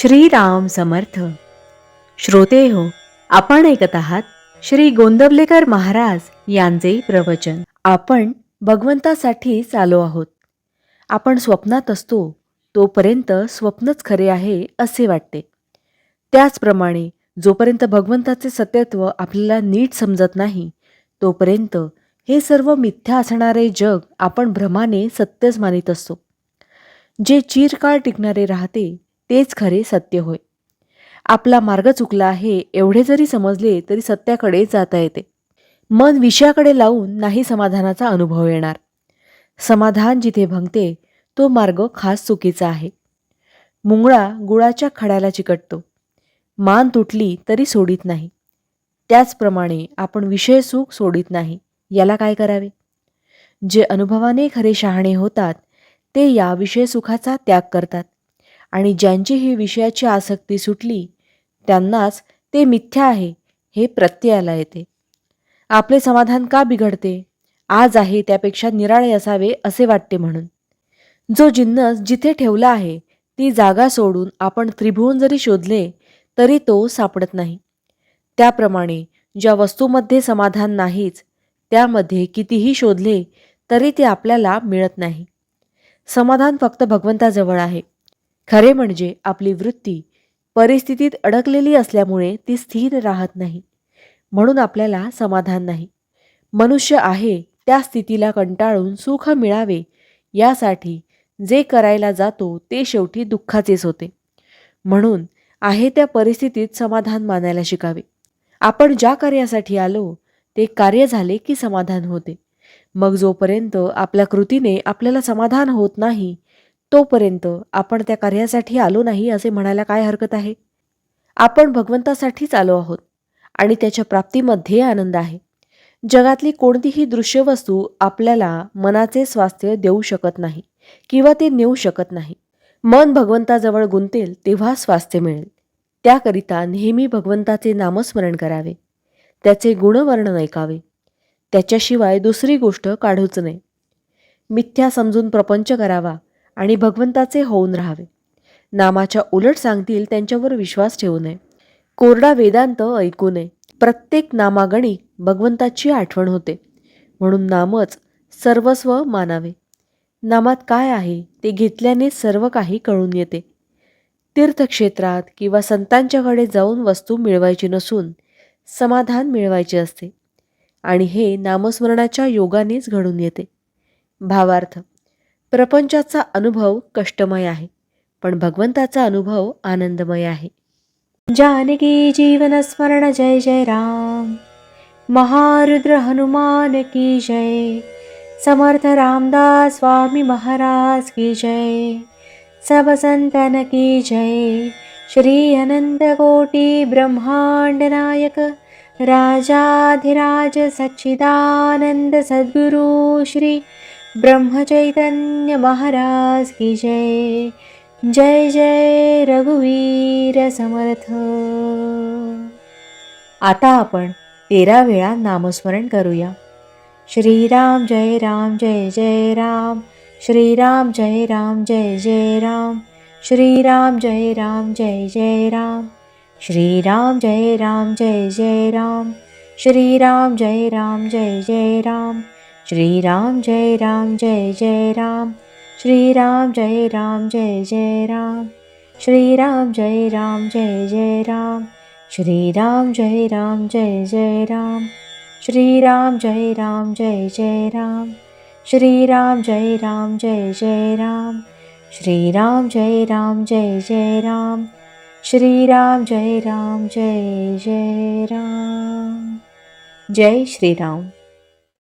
श्रीराम समर्थ. श्रोते हो, आपण ऐकत आहात श्री गोंदवलेकर महाराज यांचे प्रवचन. आपण भगवंतासाठीच आलो आहोत. आपण स्वप्नात असतो तोपर्यंत स्वप्नच खरे आहे असे वाटते. त्याचप्रमाणे जोपर्यंत भगवंताचे सत्यत्व आपल्याला नीट समजत नाही तोपर्यंत हे सर्व मिथ्या असणारे जग आपण भ्रमाने सत्यच मानित असतो. जे चिरकाळ टिकणारे राहते तेच खरे सत्य होय. आपला मार्ग चुकला आहे एवढे जरी समजले तरी सत्याकडे जाता येते. मन विषयाकडे लावून नाही समाधानाचा अनुभव येणार. समाधान जिथे भंगते तो मार्ग खास चुकीचा आहे. मुंगळा गुळाच्या खड्याला चिकटतो. मान तुटली तरी सोडित नाही. त्याचप्रमाणे आपण विषय सुख सोडित नाही. याला काय करावे? जे अनुभवाने खरे शहाणे होतात ते या विषय सुखाचा त्याग करतात आणि ज्यांची ही विषयाची आसक्ती सुटली त्यांनाच ते मिथ्या आहे हे प्रत्ययाला येते. आपले समाधान का बिघडते? आज आहे त्यापेक्षा निराळे असावे असे वाटते म्हणून. जो जिन्नस जिथे ठेवला आहे ती जागा सोडून आपण त्रिभुवन जरी शोधले तरी तो सापडत नाही. त्याप्रमाणे ज्या वस्तूमध्ये समाधान नाहीच त्यामध्ये कितीही शोधले तरी ते आपल्याला मिळत नाही. समाधान फक्त भगवंताजवळ आहे. खरे म्हणजे आपली वृत्ती परिस्थितीत अडकलेली असल्यामुळे ती स्थिर राहत नाही, म्हणून आपल्याला समाधान नाही. मनुष्य आहे त्या स्थितीला कंटाळून सुख मिळावे यासाठी जे करायला जातो ते शेवटी दुःखाचेच होते. म्हणून आहे त्या परिस्थितीत समाधान मानायला शिकावे. आपण ज्या कार्यासाठी आलो ते कार्य झाले की समाधान होते. मग जोपर्यंत आपल्या कृतीने आपल्याला समाधान होत नाही तोपर्यंत आपण त्या कार्यासाठी आलो नाही असे म्हणायला काय हरकत आहे? आपण भगवंतासाठीच आलो आहोत आणि त्याच्या प्राप्तीमध्ये आनंद आहे. जगातली कोणतीही दृश्य वस्तू आपल्याला मनाचे स्वास्थ्य देऊ शकत नाही किंवा ते नेऊ शकत नाही. मन भगवंताजवळ गुंतेल तेव्हा स्वास्थ्य मिळेल. त्याकरिता नेहमी भगवंताचे नामस्मरण करावे, त्याचे गुणवर्णन ऐकावे, त्याच्याशिवाय दुसरी गोष्ट काढूच नये. मिथ्या समजून प्रपंच करावा आणि भगवंताचे होऊन राहावे. नामाच्या उलट सांगतील त्यांच्यावर विश्वास ठेवू नये. कोरडा वेदांत ऐकू नये. प्रत्येक नामागणी भगवंताची आठवण होते, म्हणून नामच सर्वस्व मानावे. नामात काय आहे ते घेतल्याने सर्व काही कळून येते. तीर्थक्षेत्रात किंवा संतांच्याकडे जाऊन वस्तू मिळवायची नसून समाधान मिळवायचे असते आणि हे नामस्मरणाच्या योगानेच घडून येते. भावार्थ: प्रपंचाचा अनुभव कष्टमय आहे पण भगवंताचा अनुभव आनंदमय आहे. जानकी जीवन स्मरण जय जय राम. महारुद्र हनुमान की जय. समर्थ रामदास स्वामी महाराज की जय. सब संतन की जय. श्री अनंत कोटि ब्रह्मांड नायक राजाधिराज सच्चिदानंद सद्गुरु श्री ब्रह्मचैतन्य महाराज की जय. जय जय रघुवीर समर्थ. आता आपण 13 वेळा नामस्मरण करूया. श्रीराम जय राम जय जय राम. श्रीराम जय राम जय जय राम. श्रीराम जय राम जय जय राम. श्रीराम जय राम जय जय राम. श्रीराम जय राम जय जय राम. श्रीराम जय राम जय जय राम. श्रीराम जय राम जय जय राम. श्रीराम जय राम जय जय राम. श्रीराम जय राम जय जय राम. श्रीराम जय राम जय जय राम. श्रीराम जय राम जय जय राम. श्रीराम जय राम जय जय राम. श्रीराम जय राम जय जय राम. जय श्रीराम.